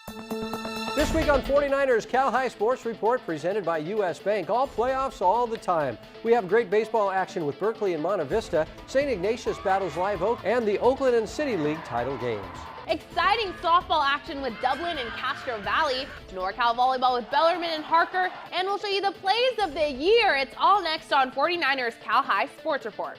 This week on 49ers Cal High Sports Report presented by U.S. Bank. All playoffs all the time. We have great baseball action with Berkeley and Monte Vista, St. Ignatius battles Live Oak, and the Oakland and City League title games. Exciting softball action with Dublin and Castro Valley, NorCal volleyball with Bellarmine and Harker, and we'll show you the plays of the year. It's all next on 49ers Cal High Sports Report.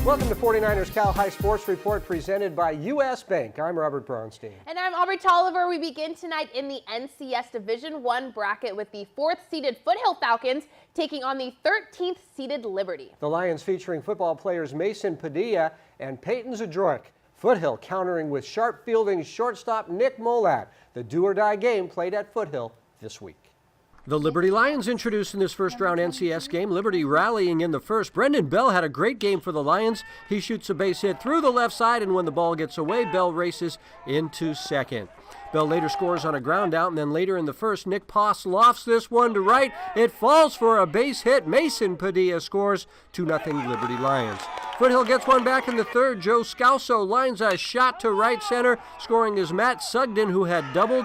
Welcome to 49ers Cal High Sports Report presented by U.S. Bank. I'm Robert Braunstein. And I'm Aubrey Tolliver. We begin tonight in the NCS Division I bracket with the 4th-seeded Foothill Falcons taking on the 13th-seeded Liberty. The Lions featuring football players Mason Padilla and Peyton Zadroik. Foothill countering with sharp fielding shortstop Nick Molat. The do-or-die game played at Foothill this week. The Liberty Lions introduced in this first-round NCS game. Liberty rallying in the first. Brendan Bell had a great game for the Lions. He shoots a base hit through the left side, and when the ball gets away, Bell races into second. Bell later scores on a ground out, and then later in the first, Nick Poss lofts this one to right. It falls for a base hit. Mason Padilla scores 2-0 Liberty Lions. Foothill gets one back in the third. Joe Scalzo lines a shot to right center. Scoring is Matt Sugden, who had doubled.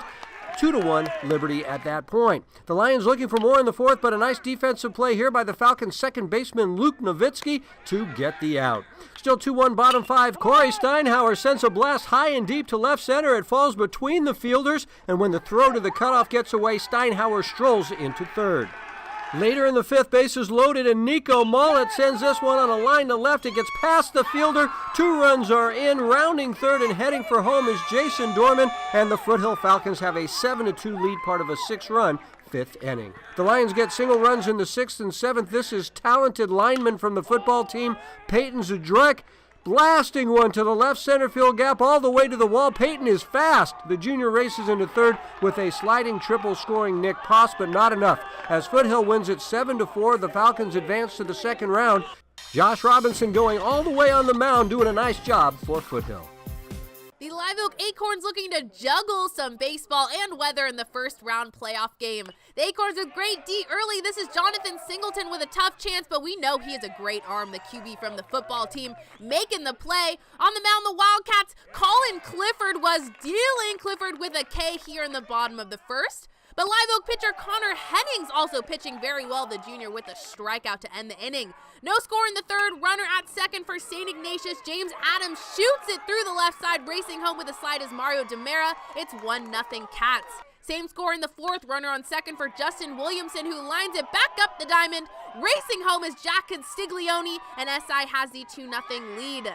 2-1 Liberty at that point. The Lions looking for more in the fourth, but a nice defensive play here by the Falcons' second baseman Luke Nowitzki to get the out. Still 2-1 bottom five. Corey Steinhauer sends a blast high and deep to left center. It falls between the fielders, and when the throw to the cutoff gets away, Steinhauer strolls into third. Later in the fifth, bases loaded, and Nico Mollett sends this one on a line to left. It gets past the fielder. 2 runs are in. Rounding third and heading for home is Jason Dorman, and the Foothill Falcons have a 7-2 lead, part of a 6-run fifth inning. The Lions get single runs in the 6th and 7th. This is talented lineman from the football team, Peyton Zadroik, blasting one to the left center field gap all the way to the wall. Peyton is fast. The junior races into third with a sliding triple, scoring Nick Poss, but not enough. As Foothill wins it 7-4, the Falcons advance to the second round. Josh Robinson going all the way on the mound, doing a nice job for Foothill. The Live Oak Acorns looking to juggle some baseball and weather in the first round playoff game. The Acorns with great D early. This is Jonathan Singleton with a tough chance, but we know he has a great arm, the QB from the football team, making the play. On the mound, the Wildcats, Colin Clifford was dealing. Clifford with a K here in the bottom of the first. But Live Oak pitcher Connor Hennings also pitching very well, the junior with a strikeout to end the inning. No score in the third, runner at second for St. Ignatius. James Adams shoots it through the left side, racing home with a slide is Mario DeMera. It's 1-0 Cats. Same score in the fourth, runner on second for Justin Williamson, who lines it back up the diamond. Racing home is Jack Constiglione, and SI has the 2-0 lead.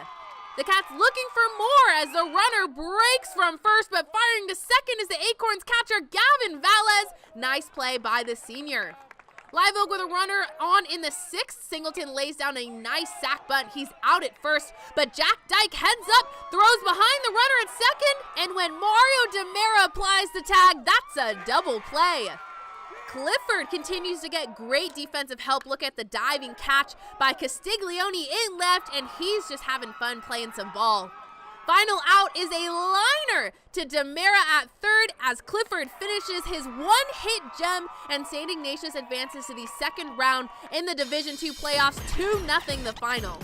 The Cats looking for more as the runner breaks from first, but firing to second is the Acorns catcher Gavin Valles. Nice play by the senior. Live Oak with a runner on in the 6th. Singleton lays down a nice sack bunt. He's out at first, but Jack Dyke heads up, throws behind the runner at second, and when Mario DeMera applies the tag, that's a double play. Clifford continues to get great defensive help. Look at the diving catch by Castiglione in left, and he's just having fun playing some ball. Final out is a liner to DeMera at third as Clifford finishes his one-hit gem, and St. Ignatius advances to the second round in the Division II playoffs, 2-0 the final.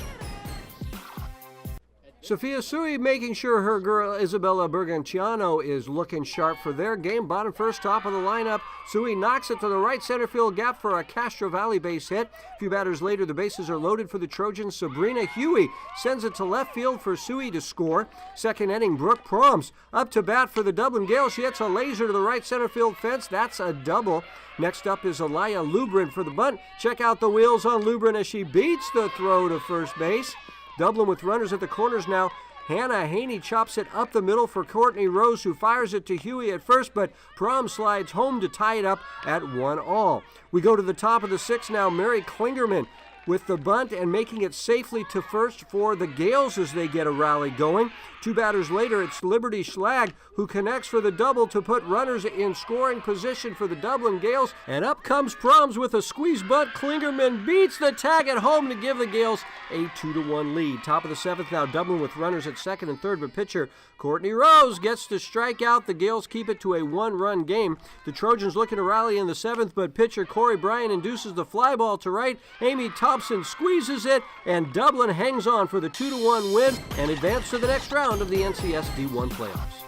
Sophia Sui making sure her girl Isabella Berganciano is looking sharp for their game. Bottom first, top of the lineup. Sui knocks it to the right center field gap for a Castro Valley base hit. A few batters later, the bases are loaded for the Trojans. Sabrina Huey sends it to left field for Sui to score. Second inning, Brooke Proms up to bat for the Dublin Gale. She hits a laser to the right center field fence. That's a double. Next up is Alaya Lubrin for the bunt. Check out the wheels on Lubrin as she beats the throw to first base. Dublin with runners at the corners now. Hannah Haney chops it up the middle for Courtney Rose, who fires it to Huey at first, but Prom slides home to tie it up at 1-1. We go to the top of the 6th now. Mary Klingerman with the bunt and making it safely to first for the Gales as they get a rally going. Two batters later, it's Liberty Schlag who connects for the double to put runners in scoring position for the Dublin Gales. And up comes Proms with a squeeze bunt. Klingerman beats the tag at home to give the Gales a 2-1 lead. Top of the seventh now, Dublin with runners at second and third, but pitcher Courtney Rose gets to strike out. The Gales keep it to a one-run game. The Trojans looking to rally in the seventh, but pitcher Corey Bryan induces the fly ball to right. Amy Thompson squeezes it, and Dublin hangs on for the 2-1 win and advance to the next round of the NCS D1 playoffs.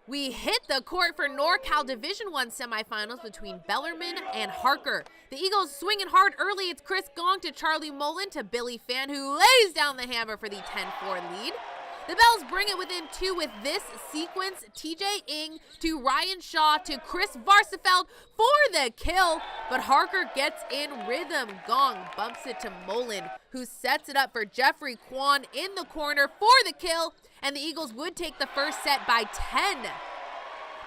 We hit the court for NorCal Division I semifinals between Bellarmine and Harker. The Eagles swinging hard early. It's Chris Gong to Charlie Mullen to Billy Fan, who lays down the hammer for the 10-4 lead. The Bells bring it within two with this sequence. TJ Ng to Ryan Shaw to Chris Varsefeld for the kill, but Harker gets in rhythm. Gong bumps it to Mullen, who sets it up for Jeffrey Kwan in the corner for the kill, and the Eagles would take the first set by 10.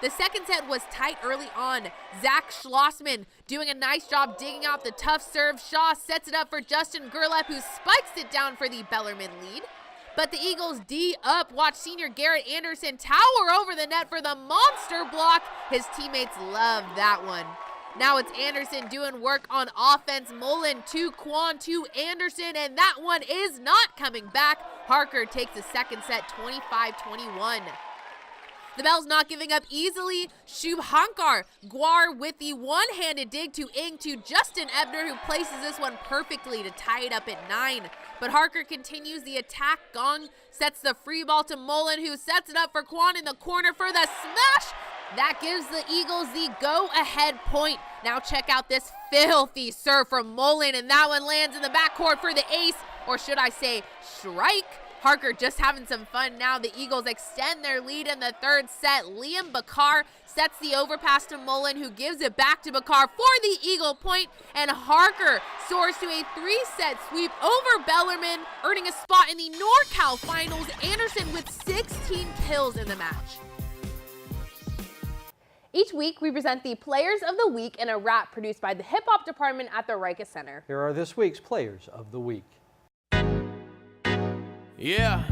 The second set was tight early on. Zach Schlossman doing a nice job digging out the tough serve. Shaw sets it up for Justin Gerlep, who spikes it down for the Bellarmine lead. But the Eagles D up. Watch senior Garrett Anderson tower over the net for the monster block. His teammates love that one. Now it's Anderson doing work on offense. Mullen to Kwan to Anderson, and that one is not coming back. Harker takes the second set 25-21. The Bells not giving up easily. Shubhankar Gwar with the one-handed dig to Ng to Justin Ebner, who places this one perfectly to tie it up at 9. But Harker continues the attack. Gong sets the free ball to Mullen, who sets it up for Kwan in the corner for the smash. That gives the Eagles the go-ahead point. Now check out this filthy serve from Mullen, and that one lands in the backcourt for the ace, or should I say strike. Harker just having some fun now. The Eagles extend their lead in the third set. Liam Bakar sets the overpass to Mullen, who gives it back to Bakar for the Eagle point, and Harker soars to a 3-set sweep over Bellarmine, earning a spot in the NorCal finals. Anderson with 16 kills in the match. Each week, we present the Players of the Week in a rap produced by the Hip Hop Department at the Rikus Center. Here are this week's Players of the Week. Yeah.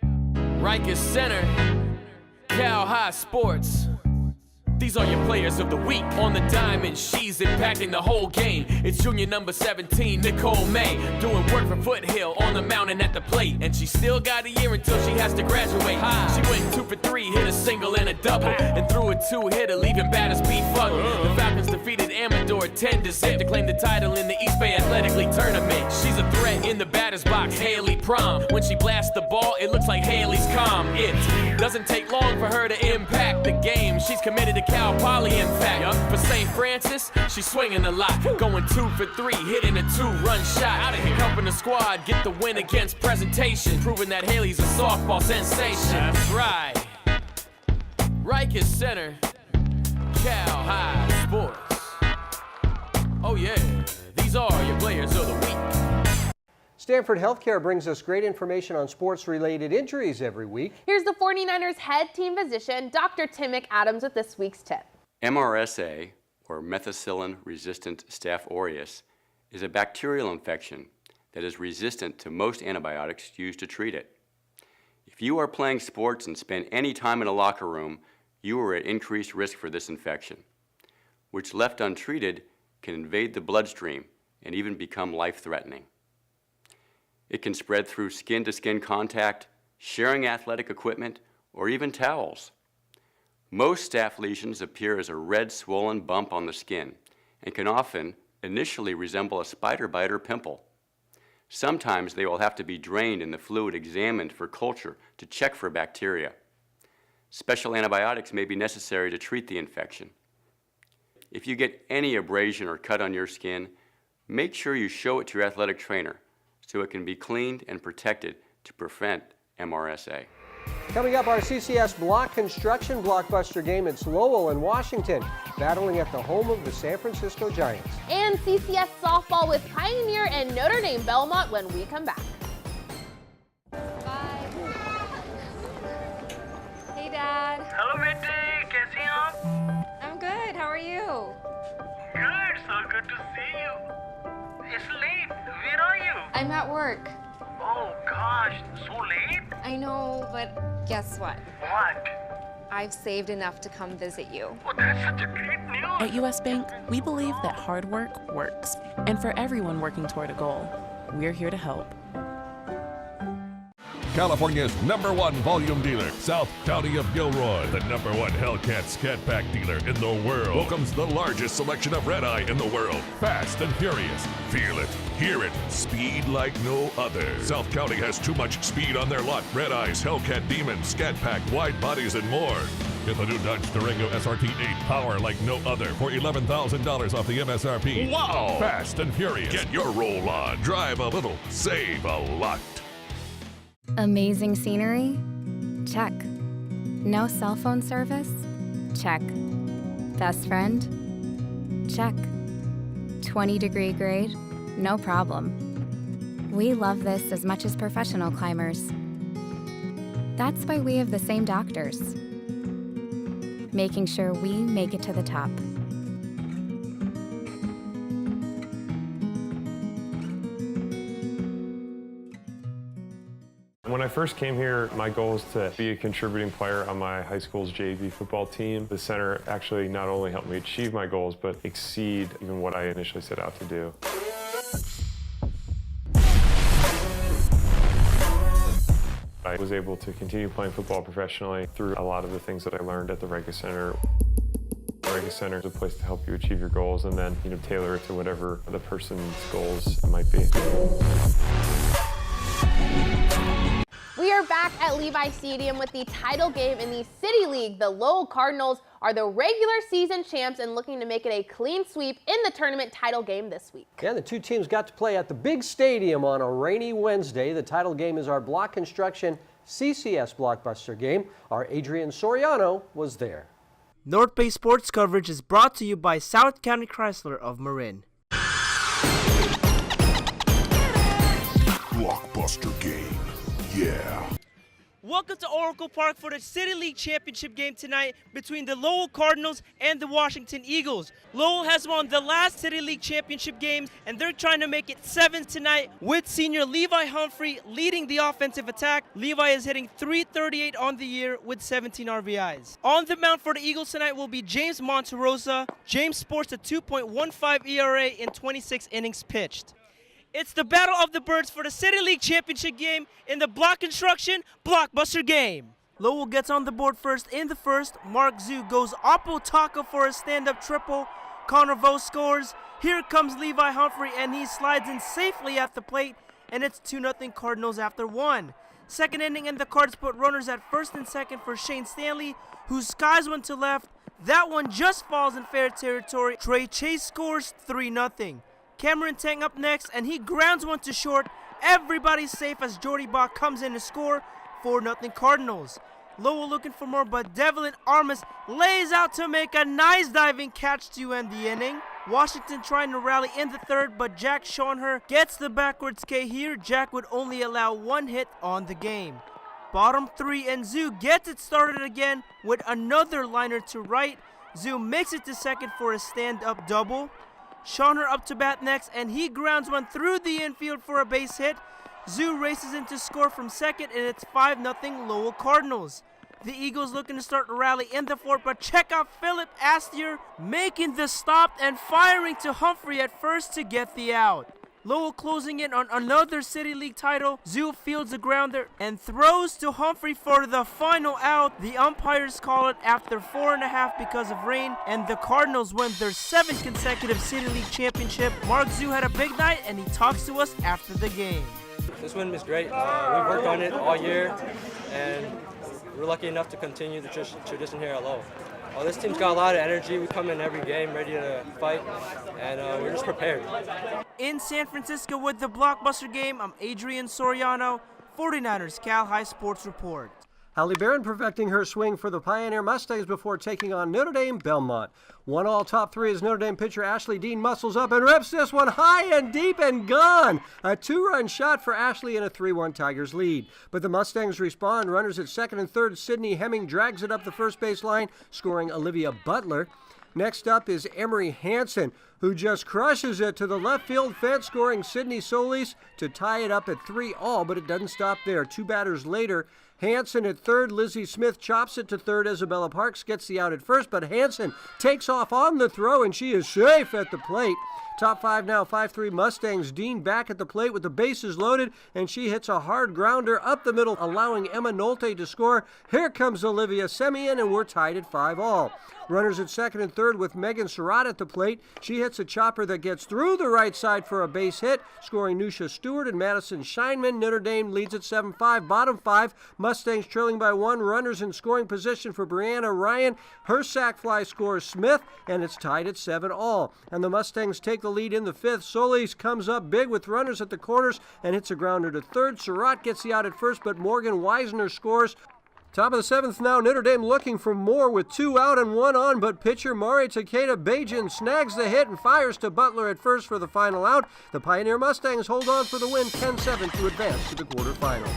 Rikus Center, Cal High Sports. These are your players of the week. On the diamond, she's impacting the whole game. It's junior number 17, Nicole May, doing work for Foothill on the mountain at the plate. And she still got a year until she has to graduate. She went 2 for 3, hit a single and a double, and threw a 2-hitter, leaving batters befuddled. The Falcons defeated Amador 10-0 to claim the title in the East Bay Athletic League tournament. She's a threat in the batter's box, Haley Prom. When she blasts the ball, it looks like Haley's calm. It doesn't take long for her to impact the game. She's committed to Cal Poly, in fact. For St. Francis, she's swinging a lot, going 2 for 3, hitting a 2-run shot. Out of here, helping the squad get the win against Presentation, proving that Haley's a softball sensation. That's right. Rikus Center, Cal High Sports. Oh yeah, these are your Players of the Week. Stanford Healthcare brings us great information on sports-related injuries every week. Here's the 49ers head team physician, Dr. Tim McAdams, with this week's tip. MRSA, or methicillin-resistant Staph aureus, is a bacterial infection that is resistant to most antibiotics used to treat it. If you are playing sports and spend any time in a locker room, you are at increased risk for this infection, which left untreated can invade the bloodstream and even become life-threatening. It can spread through skin-to-skin contact, sharing athletic equipment, or even towels. Most staph lesions appear as a red, swollen bump on the skin and can often initially resemble a spider bite or pimple. Sometimes they will have to be drained and the fluid examined for culture to check for bacteria. Special antibiotics may be necessary to treat the infection. If you get any abrasion or cut on your skin, make sure you show it to your athletic trainer so it can be cleaned and protected to prevent MRSA. Coming up, our CCS block construction blockbuster game. It's Lowell and Washington, battling at the home of the San Francisco Giants. And CCS softball with Pioneer and Notre Dame Belmont when we come back. Bye. Hey, Dad. Hello बेटे, कैसी हैं आप? I'm good. How are you? Good, so good to see you. इस I'm at work. Oh gosh, so late? I know, but guess what? What? I've saved enough to come visit you. Oh, that's such a great news. At US Bank, we believe that hard work works. And for everyone working toward a goal, we're here to help. California's #1 volume dealer, South County of Gilroy, the #1 Hellcat Scat Pack dealer in the world, welcomes the largest selection of red eye in the world. Fast and furious. Feel it, hear it, speed like no other. South County has too much speed on their lot. Red eyes, Hellcat Demon, Scat Pack, wide bodies, and more. Get the new Dodge Durango SRT 8, power like no other, for $11,000 off the MSRP. Wow! Fast and furious. Get your roll on. Drive a little, save a lot. Amazing scenery? Check. No cell phone service? Check. Best friend? Check. 20-degree grade? No problem. We love this as much as professional climbers. That's why we have the same doctors, making sure we make it to the top. When I first came here, my goal was to be a contributing player on my high school's JV football team. The center actually not only helped me achieve my goals, but exceed even what I initially set out to do. I was able to continue playing football professionally through a lot of the things that I learned at the Rega Center. The Rega Center is a place to help you achieve your goals and then, tailor it to whatever the person's goals might be. We are back at Levi Stadium with the title game in the City League. The Lowell Cardinals are the regular season champs and looking to make it a clean sweep in the tournament title game this week. Yeah, the two teams got to play at the big stadium on a rainy Wednesday. The title game is our Block Construction CCS Blockbuster game. Our Adrian Soriano was there. North Bay Sports coverage is brought to you by South County Chrysler of Marin. Blockbuster game. Yeah. Welcome to Oracle Park for the City League Championship game tonight between the Lowell Cardinals and the Washington Eagles. Lowell has won the last City League Championship games, and they're trying to make it 7 tonight with senior Levi Humphrey leading the offensive attack. Levi is hitting .338 on the year with 17 RBIs. On the mound for the Eagles tonight will be James Monterosa. James sports a 2.15 ERA in 26 innings pitched. It's the Battle of the Birds for the City League Championship game in the Block Construction Blockbuster game. Lowell gets on the board first in the first. Mark Zhu goes oppo taco for a stand-up triple. Connor Vo scores. Here comes Levi Humphrey, and he slides in safely at the plate, and it's 2-0 Cardinals after 1. Second inning, and the Cards put runners at first and second for Shane Stanley, who skies one to left. That one just falls in fair territory. Trey Chase scores 3-0. Cameron Tang up next, and he grounds one to short. Everybody's safe as Jordy Bach comes in to score. 4-0 Cardinals. Lowell looking for more, but Devlin Armas lays out to make a nice diving catch to end the inning. Washington trying to rally in the third, but Jack Schoenher gets the backwards K here. Jack would only allow 1 hit on the game. Bottom 3, and Zhu gets it started again with another liner to right. Zhu makes it to second for a stand-up double. Schoenher up to bat next, and he grounds one through the infield for a base hit. Zhu races in to score from second, and it's 5-0 Lowell Cardinals. The Eagles looking to start a rally in the fourth, but check out Philip Astier making the stop and firing to Humphrey at first to get the out. Lowell closing in on another City League title. Zhu fields a grounder and throws to Humphrey for the final out. The umpires call it after 4.5 because of rain, and the Cardinals win their 7th consecutive City League championship. Mark Zhu had a big night, and he talks to us after the game. This win is great. We worked on it all year, and we're lucky enough to continue the tradition here at Lowell. This team's got a lot of energy. We come in every game ready to fight, and we're just prepared. In San Francisco with the Blockbuster game, I'm Adrian Soriano, 49ers Cal High Sports Report. Halle Barron perfecting her swing for the Pioneer Mustangs before taking on Notre Dame Belmont. 1-all top 3 as Notre Dame pitcher Ashley Dean muscles up and rips this one high and deep and gone. A 2-run shot for Ashley and a 3-1 Tigers lead. But the Mustangs respond. Runners at second and third. Sydney Hemming drags it up the first base line, scoring Olivia Butler. Next up is Emery Hansen, who just crushes it to the left field fence, scoring Sydney Solis to tie it up at 3-all, but it doesn't stop there. 2 batters later, Hanson at third. Lizzie Smith chops it to third. Isabella Parks gets the out at first, but Hanson takes off on the throw, and she is safe at the plate. Top 5 now, 5-3 Mustangs. Dean back at the plate with the bases loaded, and she hits a hard grounder up the middle, allowing Emma Nolte to score. Here comes Olivia Semien, and we're tied at 5-all. Runners at second and third with Megan Surratt at the plate. She hits a chopper that gets through the right side for a base hit, scoring Nusha Stewart and Madison Scheinman. Notre Dame leads at 7-5. Bottom 5, Mustangs trailing by 1. Runners in scoring position for Brianna Ryan. Her sac fly scores Smith, and it's tied at 7-all. And the Mustangs take the lead in the 5th. Solis comes up big with runners at the corners and hits a grounder to third. Surratt gets the out at first, but Morgan Weisner scores. Top of the 7th now, Notre Dame looking for more with 2 out and 1 on, but pitcher Mari Takeda Bajin snags the hit and fires to Butler at first for the final out. The Pioneer Mustangs hold on for the win 10-7 to advance to the quarterfinals.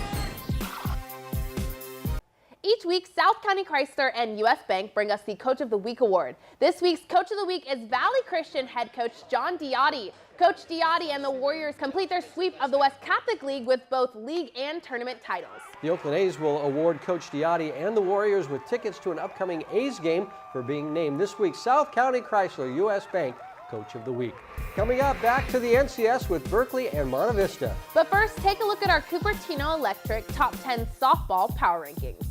Each week, South County Chrysler and U.S. Bank bring us the Coach of the Week award. This week's Coach of the Week is Valley Christian head coach John Diotti. Coach Diotti and the Warriors complete their sweep of the West Catholic League with both league and tournament titles. The Oakland A's will award Coach Diotti and the Warriors with tickets to an upcoming A's game for being named this week's South County Chrysler U.S. Bank Coach of the Week. Coming up, back to the NCS with Berkeley and Monte Vista. But first, take a look at our Cupertino Electric Top 10 Softball Power Rankings.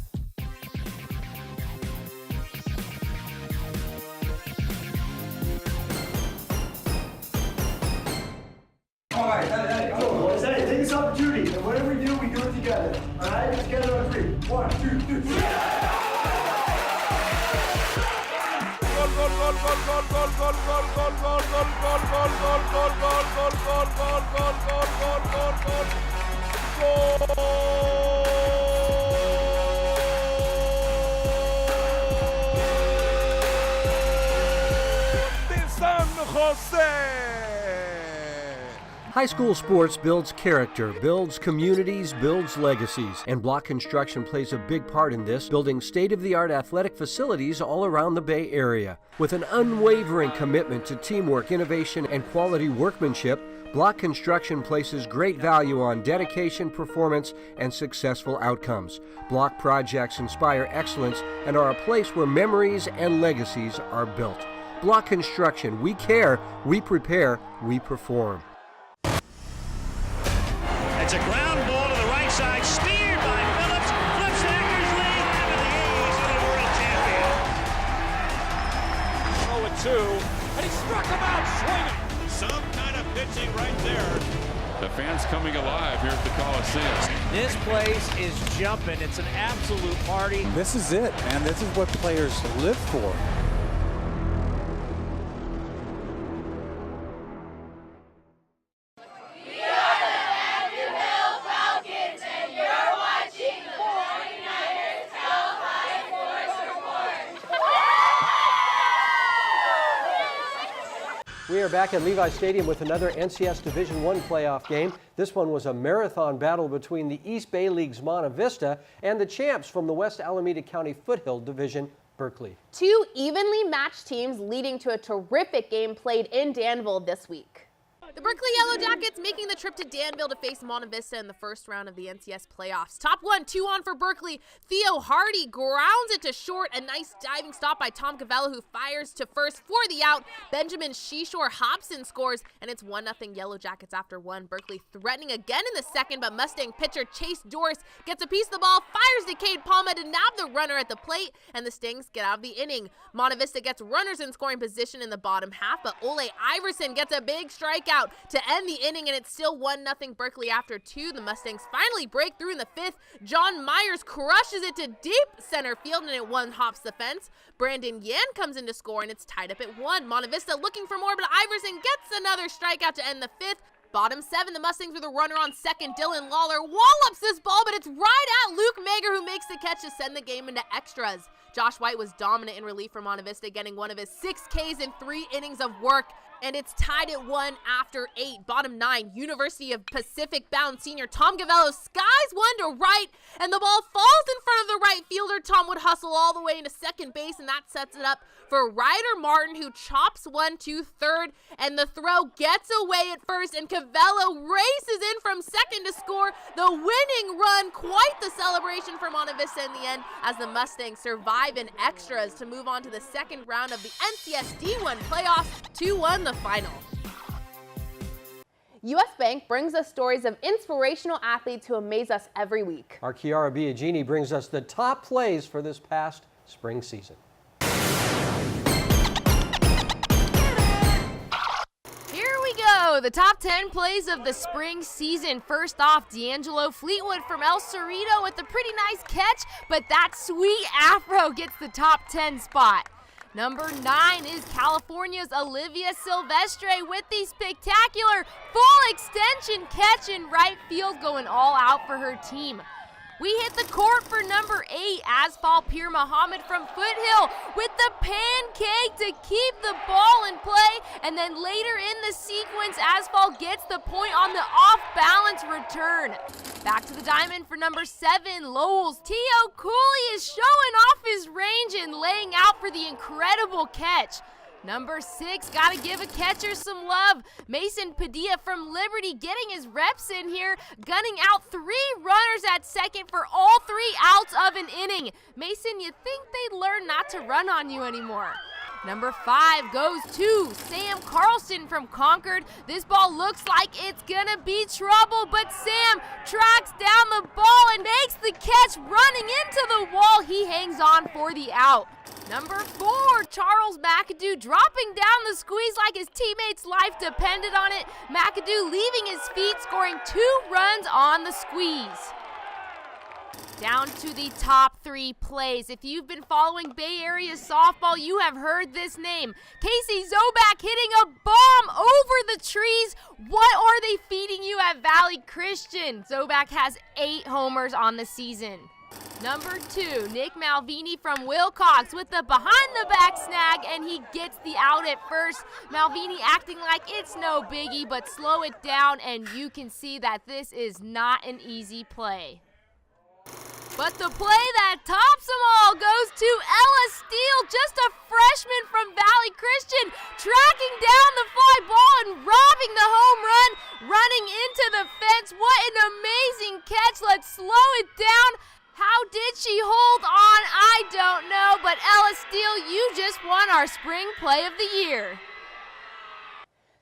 All right, hey, boys, hey, take this opportunity, and whatever we do it together. All right, together on 3. 1, 2, 3. San Jose. High school sports builds character, builds communities, builds legacies, and Block Construction plays a big part in this, building state-of-the-art athletic facilities all around the Bay Area. With an unwavering commitment to teamwork, innovation, and quality workmanship, Block Construction places great value on dedication, performance, and successful outcomes. Block projects inspire excellence and are a place where memories and legacies are built. Block Construction, we care, we prepare, we perform. It's a ground ball to the right side, steered by Phillips, flips to Eckersley, and the A's are the world champion. 0-2, and he struck him out swinging. Some kind of pitching right there. The fans coming alive here at the Coliseum. This place is jumping. It's an absolute party. This is it, man. This is what players live for. We are back at Levi Stadium with another NCS Division I playoff game. This one was a marathon battle between the East Bay League's Monte Vista and the champs from the West Alameda County Foothill Division, Berkeley. 2 evenly matched teams leading to a terrific game played in Danville this week. The Berkeley Yellow Jackets making the trip to Danville to face Monte Vista in the first round of the NCS playoffs. Top 1, 2 on for Berkeley. Theo Hardy grounds it to short. A nice diving stop by Tom Cavello, who fires to first for the out. Benjamin Sheshore Hobson scores, and it's 1-0 Yellow Jackets after 1. Berkeley threatening again in the second, but Mustang pitcher Chase Doris gets a piece of the ball, fires to Cade Palma to nab the runner at the plate, and the Stings get out of the inning. Monte Vista gets runners in scoring position in the bottom half, but Ole Iverson gets a big strikeout to end the inning, and it's still 1-0 Berkeley after 2. The Mustangs finally break through in the 5th. John Myers crushes it to deep center field, and it one-hops the fence. Brandon Yan comes in to score, and it's tied up at 1. Monte Vista looking for more, but Iverson gets another strikeout to end the 5th. Bottom 7, the Mustangs with a runner on second. Dylan Lawler wallops this ball, but it's right at Luke Mager, who makes the catch to send the game into extras. Josh White was dominant in relief for Monte Vista, getting one of his 6 Ks in 3 innings of work. And it's tied at 1 after 8. Bottom 9, University of Pacific bound senior Tom Gavello skies one to right, and the ball falls in front of the right fielder. Tom would hustle all the way into second base, and that sets it up for Ryder Martin, who chops one to third, and the throw gets away at first, and Gavello races in from second to score the winning run. Quite the celebration for Monte Vista in the end, as the Mustangs survive in extras to move on to the second round of the NCS D1 playoffs to win the final. U.S. Bank brings us stories of inspirational athletes who amaze us every week. Our Chiara Biagini brings us the top plays for this past spring season. Here we go, the top 10 plays of the spring season. First off, D'Angelo Fleetwood from El Cerrito with a pretty nice catch, but that sweet afro gets the top 10 spot. Number 9 is California's Olivia Silvestre with the spectacular full extension catch in right field, going all out for her team. We hit the court for number 8, Asphalt Pir Muhammad from Foothill with the pancake to keep the ball in play, and then later in the sequence, Asphalt gets the point on the off-balance return. Back to the diamond for number 7, Lowell's Tio Cooley is showing off his range and laying out for the incredible catch. Number 6, gotta give a catcher some love. Mason Padilla from Liberty getting his reps in here, gunning out 3 runners at second for all 3 outs of an inning. Mason, you think they'd learn not to run on you anymore. Number 5 goes to Sam Carlson from Concord. This ball looks like it's gonna be trouble, but Sam tracks down the ball and makes the catch running into the wall. He hangs on for the out. Number 4, Charles McAdoo dropping down the squeeze like his teammates' life depended on it. McAdoo leaving his feet, scoring 2 runs on the squeeze. Down to the top 3 plays. If you've been following Bay Area softball, you have heard this name. Casey Zobak hitting a bomb over the trees. What are they feeding you at Valley Christian? Zobak has 8 homers on the season. Number 2, Nick Malvini from Wilcox with the behind-the-back snag, and he gets the out at first. Malvini acting like it's no biggie, but slow it down, and you can see that this is not an easy play. But the play that tops them all goes to Ella Steele, just a freshman from Valley Christian, tracking down the fly ball and robbing the home run, running into the fence. What an amazing catch. Let's slow it down. How did she hold on? I don't know, but Ella Steele, you just won our spring play of the year.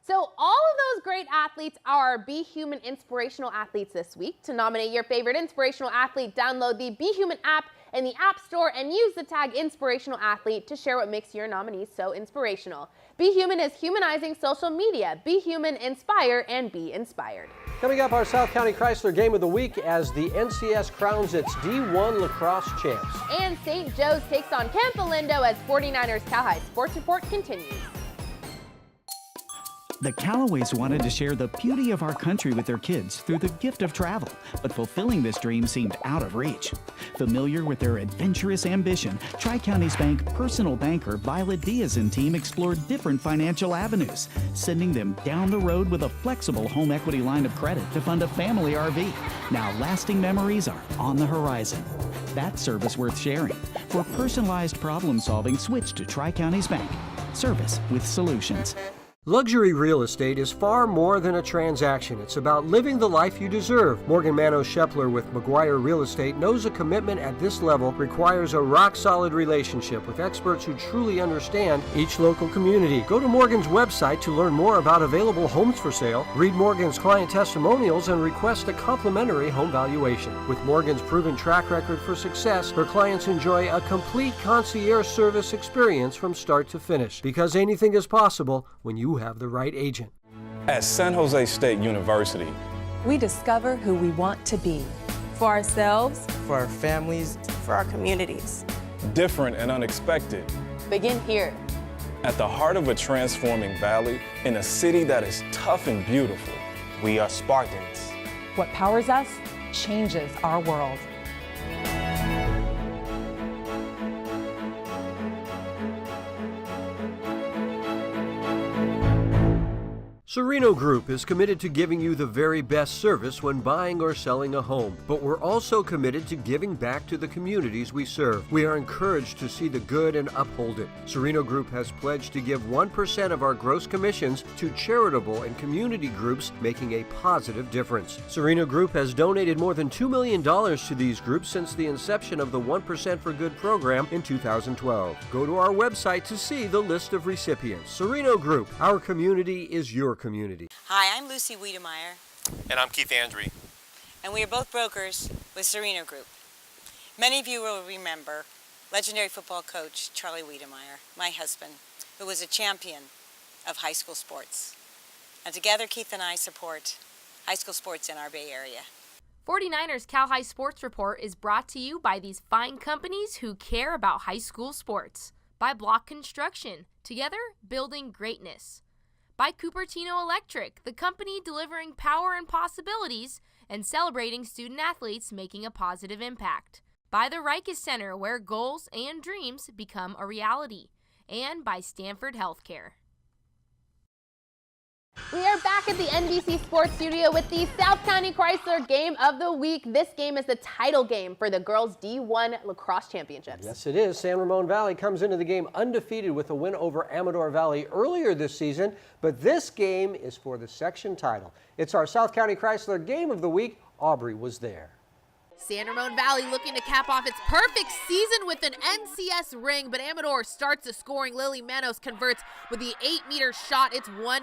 So all of those great athletes are our Be Human inspirational athletes this week. To nominate your favorite inspirational athlete, download the Be Human app in the App Store and use the tag Inspirational Athlete to share what makes your nominees so inspirational. Be Human is humanizing social media. Be Human, inspire, and be inspired. Coming up, our South County Chrysler Game of the Week as the NCS crowns its D1 lacrosse champs. And St. Joe's takes on Camp Alindo as 49ers Cowhide Sports Report continues. The Callaways wanted to share the beauty of our country with their kids through the gift of travel, but fulfilling this dream seemed out of reach. Familiar with their adventurous ambition, Tri-Counties Bank personal banker Violet Diaz and team explored different financial avenues, sending them down the road with a flexible home equity line of credit to fund a family RV. Now lasting memories are on the horizon. That's service worth sharing. For personalized problem solving, switch to Tri-Counties Bank. Service with solutions. Luxury real estate is far more than a transaction. It's about living the life you deserve. Morgan Mano Shepler with McGuire Real Estate knows a commitment at this level requires a rock-solid relationship with experts who truly understand each local community. Go to Morgan's website to learn more about available homes for sale, read Morgan's client testimonials, and request a complimentary home valuation. With Morgan's proven track record for success, her clients enjoy a complete concierge service experience from start to finish. Because anything is possible when you have the right agent. At San Jose State University, we discover who we want to be. For ourselves, for our families, for our communities. Different and unexpected. Begin here. At the heart of a transforming valley, in a city that is tough and beautiful. We are Spartans. What powers us changes our world. Serino Group is committed to giving you the very best service when buying or selling a home, but we're also committed to giving back to the communities we serve. We are encouraged to see the good and uphold it. Serino Group has pledged to give 1% of our gross commissions to charitable and community groups making a positive difference. Serino Group has donated more than $2 million to these groups since the inception of the 1% for Good program in 2012. Go to our website to see the list of recipients. Serino Group, our community is your community. Hi, I'm Lucy Wiedemeyer. And I'm Keith Andrew. And we are both brokers with Serino Group. Many of you will remember legendary football coach Charlie Wiedemeyer, my husband, who was a champion of high school sports. And together, Keith and I support high school sports in our Bay Area. 49ers Cal High Sports Report is brought to you by these fine companies who care about high school sports. By Block Construction, together building greatness. By Cupertino Electric, the company delivering power and possibilities and celebrating student athletes making a positive impact. By the Rikes Center, where goals and dreams become a reality. And by Stanford Healthcare. We are back at the NBC Sports Studio with the South County Chrysler Game of the Week. This game is the title game for the girls D1 lacrosse championships. Yes, it is. San Ramon Valley comes into the game undefeated with a win over Amador Valley earlier this season, but this game is for the section title. It's our South County Chrysler Game of the Week. Aubrey was there. San Ramon Valley looking to cap off its perfect season with an NCS ring, but Amador starts the scoring. Lily Manos converts with the 8-meter shot. It's 1-0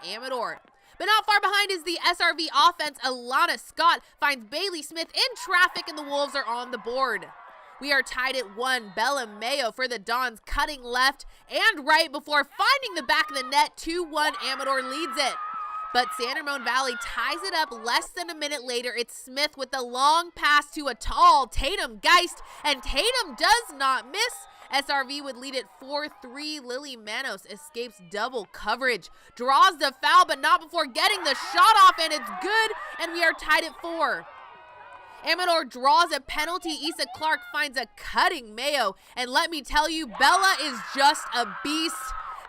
Amador. But not far behind is the SRV offense. Alana Scott finds Bailey Smith in traffic, and the Wolves are on the board. We are tied at 1. Bella Mayo for the Dons, cutting left and right before finding the back of the net. 2-1 Amador leads it. But San Ramon Valley ties it up less than a minute later. It's Smith with the long pass to a tall Tatum Geist, and Tatum does not miss. SRV would lead it 4-3. Lily Manos escapes double coverage, draws the foul, but not before getting the shot off, and it's good, and we are tied at 4. Amador draws a penalty. Issa Clark finds a cutting Mayo, and let me tell you, Bella is just a beast.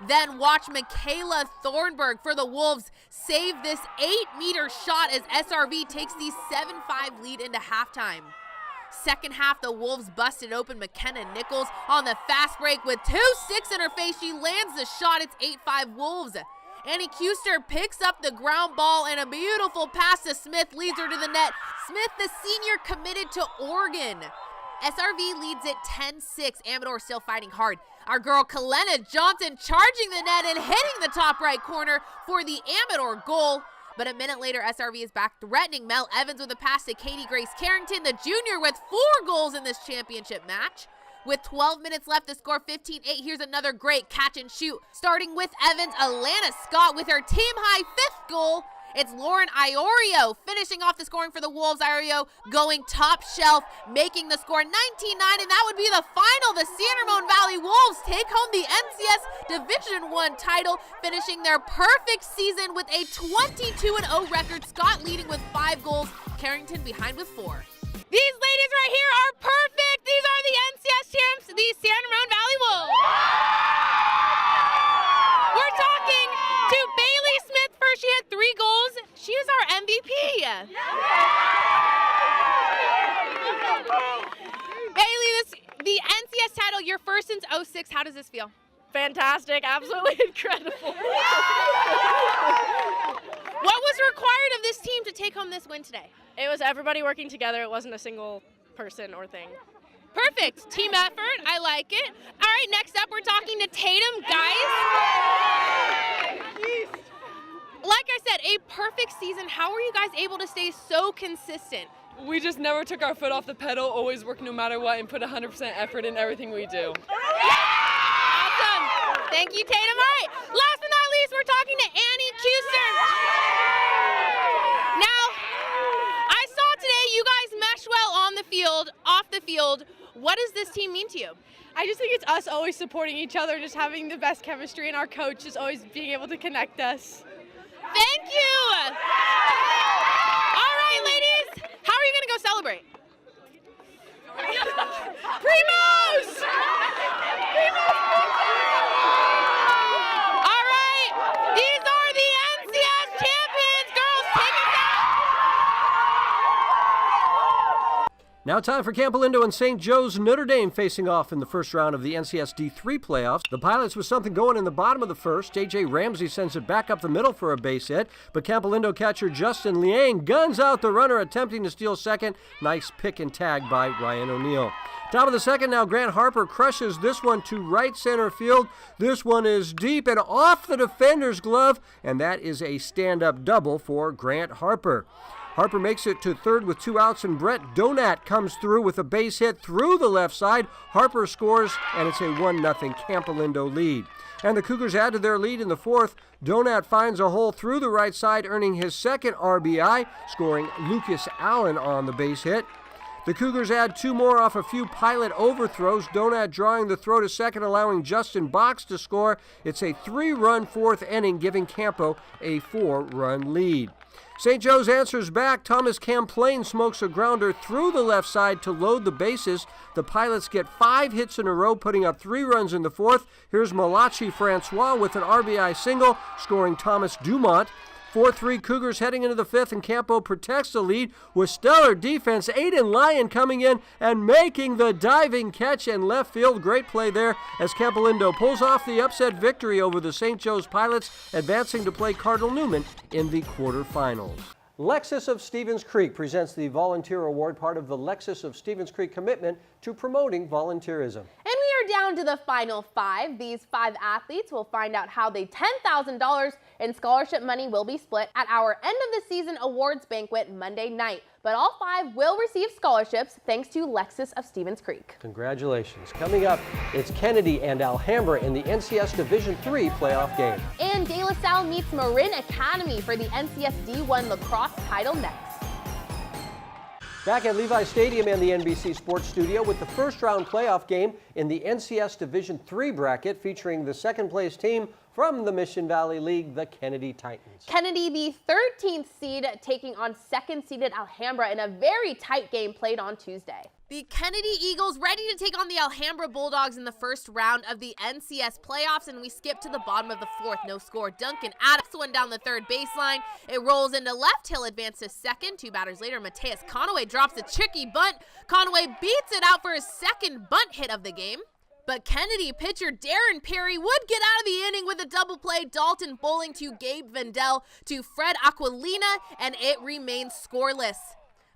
Then watch Michaela Thornburg for the Wolves save this 8-meter shot as SRV takes the 7-5 lead into halftime. Second half, the Wolves busted open McKenna Nichols on the fast break with 2-6 in her face. She lands the shot. It's 8-5 Wolves. Annie Kuster picks up the ground ball, and a beautiful pass to Smith leads her to the net. Smith, the senior, committed to Oregon. SRV leads it 10-6. Amador still fighting hard. Our girl Kalena Johnson charging the net and hitting the top right corner for the Amador goal. But a minute later, SRV is back threatening. Mel Evans with a pass to Katie Grace Carrington, the junior, with 4 goals in this championship match. With 12 minutes left to score 15-8, here's another great catch and shoot. Starting with Evans, Alana Scott with her team-high 5th goal. It's Lauren Iorio finishing off the scoring for the Wolves. Iorio going top shelf, making the score 19-9, and that would be the final. The San Ramon Valley Wolves take home the NCS Division I title, finishing their perfect season with a 22-0 record. Scott leading with 5 goals, Carrington behind with 4. These ladies right here are perfect. These are the NCS champs, the San Ramon Valley Wolves. We're talking to Bailey Smith first. She had 3 goals. She is our MVP. Bailey, the NCS title, your first since 06. How does this feel? Fantastic, absolutely incredible. What was required of this team to take home this win today? It was everybody working together. It wasn't a single person or thing. Perfect. Team effort. I like it. All right, next up, we're talking to Tatum Geist. Like I said, a perfect season. How were you guys able to stay so consistent? We just never took our foot off the pedal, always work no matter what, and put 100% effort in everything we do. Awesome. Thank you, Tatum. All right, last but not least, we're talking to Annie Kuster. Now, I saw today you guys mesh well on the field, off the field. What does this team mean to you? I just think it's us always supporting each other, just having the best chemistry, and our coach is always being able to connect us. Thank you. All right, ladies, how are you going to go celebrate? Primos! All right, these are the NCS Now time for Campo Lindo and St. Joe's Notre Dame facing off in the first round of the NCS D3 playoffs. The Pilots with something going in the bottom of the first. J.J. Ramsey sends it back up the middle for a base hit, but Campo Lindo catcher Justin Liang guns out the runner attempting to steal second. Nice pick and tag by Ryan O'Neill. Top of the second now, Grant Harper crushes this one to right center field. This one is deep and off the defender's glove, and that is a stand-up double for Grant Harper. Harper makes it to third with 2 outs, and Brett Donat comes through with a base hit through the left side. Harper scores, and it's a 1-0 Campo Lindo lead. And the Cougars add to their lead in the fourth. Donat finds a hole through the right side, earning his second RBI, scoring Lucas Allen on the base hit. The Cougars add 2 more off a few Pilot overthrows. Donat drawing the throw to second, allowing Justin Box to score. It's a 3-run fourth inning, giving Campo a 4-run lead. St. Joe's answers back. Thomas Camplain smokes a grounder through the left side to load the bases. The Pilots get 5 hits in a row, putting up 3 runs in the fourth. Here's Malachi Francois with an RBI single, scoring Thomas Dumont. 4-3 Cougars heading into the fifth, and Campo protects the lead with stellar defense. Aiden Lyon coming in and making the diving catch in left field. Great play there as Campo Lindo pulls off the upset victory over the St. Joe's Pilots, advancing to play Cardinal Newman in the quarterfinals. Lexus of Stevens Creek presents the Volunteer Award, part of the Lexus of Stevens Creek commitment to promoting volunteerism. And we are down to the final 5. These 5 athletes will find out how the $10,000 in scholarship money will be split at our end of the season awards banquet Monday night. But all 5 will receive scholarships thanks to Lexus of Stevens Creek. Congratulations. Coming up, it's Kennedy and Alhambra in the NCS Division III playoff game. And De La Salle meets Marin Academy for the NCS D1 lacrosse title next. Back at Levi Stadium and the NBC Sports Studio with the first round playoff game in the NCS Division III bracket, featuring the second place team from the Mission Valley League, the Kennedy Titans. Kennedy, the 13th seed, taking on second-seeded Alhambra in a very tight game played on Tuesday. The Kennedy Eagles ready to take on the Alhambra Bulldogs in the first round of the NCS playoffs, and we skip to the bottom of the fourth. No score. Duncan Adams one down the third baseline. It rolls into left. He'll advance to second. 2 batters later, Mateus Conaway drops a tricky bunt. Conaway beats it out for his second bunt hit of the game. But Kennedy pitcher Darren Perry would get out of the inning with a double play. Dalton Bowling to Gabe Vendel to Fred Aquilina, and it remains scoreless.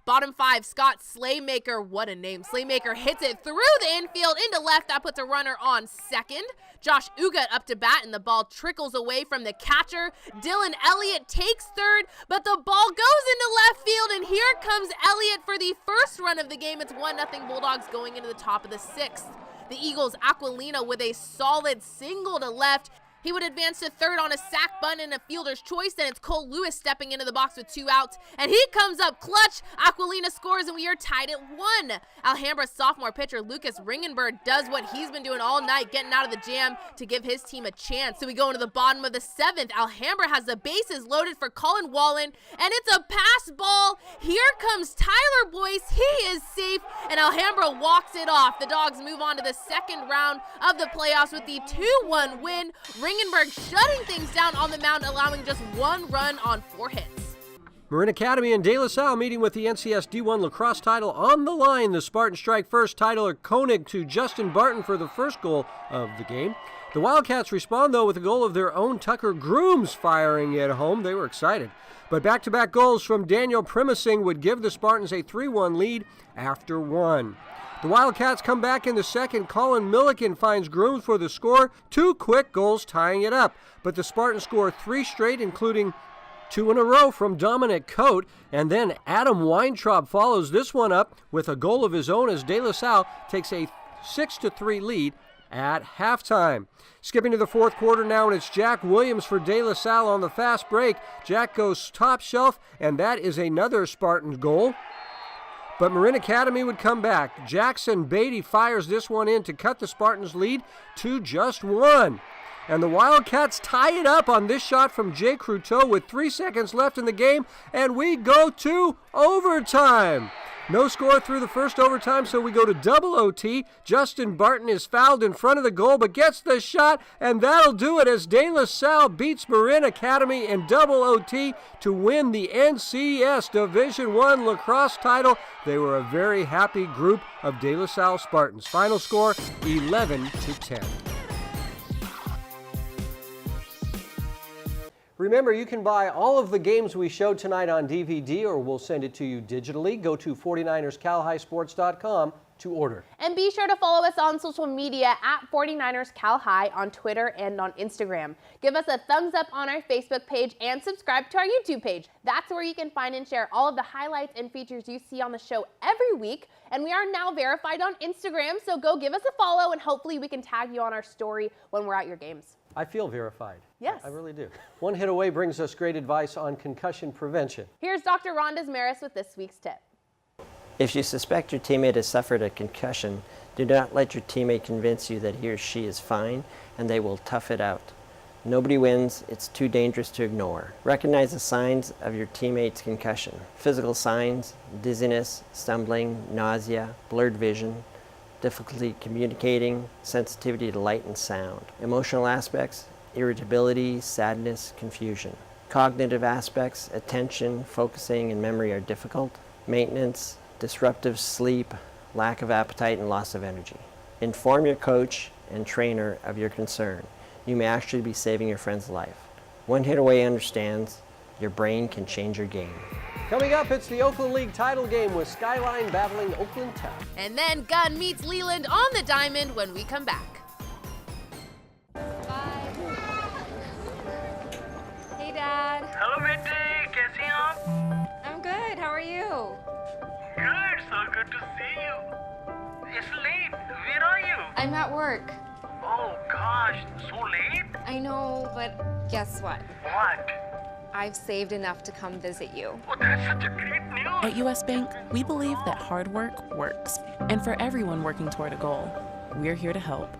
Bottom 5, Scott Slaymaker, what a name. Slaymaker hits it through the infield into left. That puts a runner on second. Josh Ugat up to bat, and the ball trickles away from the catcher. Dylan Elliott takes third, but the ball goes into left field, and here comes Elliott for the first run of the game. It's 1-0 Bulldogs going into the top of the 6th. The Eagles' Aquilina with a solid single to left. He would advance to third on a sac bunt and a fielder's choice. Then it's Cole Lewis stepping into the box with 2 outs, and he comes up clutch. Aquilina scores, and we are tied at 1. Alhambra sophomore pitcher Lucas Ringenberg does what he's been doing all night, getting out of the jam to give his team a chance. So we go into the bottom of the 7th. Alhambra has the bases loaded for Colin Wallen, and it's a pass ball. Here comes Tyler Boyce. He is safe, and Alhambra walks it off. The Dogs move on to the second round of the playoffs with the 2-1 win. Ringenberg shutting things down on the mound, allowing just 1 run on 4 hits. Marin Academy and De La Salle meeting with the NCS D1 lacrosse title on the line. The Spartans strike first. Tyler Koenig to Justin Barton for the first goal of the game. The Wildcats respond, though, with a goal of their own. Tucker Grooms firing it home. They were excited. But back-to-back goals from Daniel Primusing would give the Spartans a 3-1 lead after 1. The Wildcats come back in the second. Colin Milliken finds Grooms for the score. 2 quick goals tying it up. But the Spartans score 3 straight, including 2 in a row from Dominic Coate. And then Adam Weintraub follows this one up with a goal of his own as De La Salle takes a 6-3 lead at halftime. Skipping to the fourth quarter now, and it's Jack Williams for De La Salle on the fast break. Jack goes top shelf, and that is another Spartan goal. But Marin Academy would come back. Jackson Beatty fires this one in to cut the Spartans' lead to just 1. And the Wildcats tie it up on this shot from Jay Cruteau with 3 seconds left in the game, and we go to overtime. No score through the first overtime, so we go to double OT. Justin Barton is fouled in front of the goal, but gets the shot, and that'll do it as De La Salle beats Marin Academy in double OT to win the NCS Division I lacrosse title. They were a very happy group of De La Salle Spartans. Final score, 11-10. Remember, you can buy all of the games we showed tonight on DVD, or we'll send it to you digitally. Go to 49erscalhighsports.com to order. And be sure to follow us on social media at 49ers Cal High on Twitter and on Instagram. Give us a thumbs up on our Facebook page and subscribe to our YouTube page. That's where you can find and share all of the highlights and features you see on the show every week. And we are now verified on Instagram, so go give us a follow and hopefully we can tag you on our story when we're at your games. I feel verified. Yes. I really do. One Hit Away brings us great advice on concussion prevention. Here's Dr. Ron Desmarais with this week's tip. If you suspect your teammate has suffered a concussion, do not let your teammate convince you that he or she is fine and they will tough it out. Nobody wins. It's too dangerous to ignore. Recognize the signs of your teammate's concussion. Physical signs: dizziness, stumbling, nausea, blurred vision, difficulty communicating, sensitivity to light and sound. Emotional aspects: irritability, sadness, confusion. Cognitive aspects: attention, focusing, and memory are difficult. Maintenance: disruptive sleep, lack of appetite, and loss of energy. Inform your coach and trainer of your concern. You may actually be saving your friend's life. One Hit Away understands your brain can change your game. Coming up, it's the Oakland League title game with Skyline battling Oakland Tech. And then Gunn meets Leland on the diamond when we come back. Hey, Dad. Hello, बेटे, कैसी हैं आप? I'm good. How are you? Good, so good to see you. It's late. Where are you? I'm at work. Oh gosh, so late? I know, but guess what? What? I've saved enough to come visit you. Oh, that's such a great news. At US Bank, we believe that hard work works. And for everyone working toward a goal, we're here to help.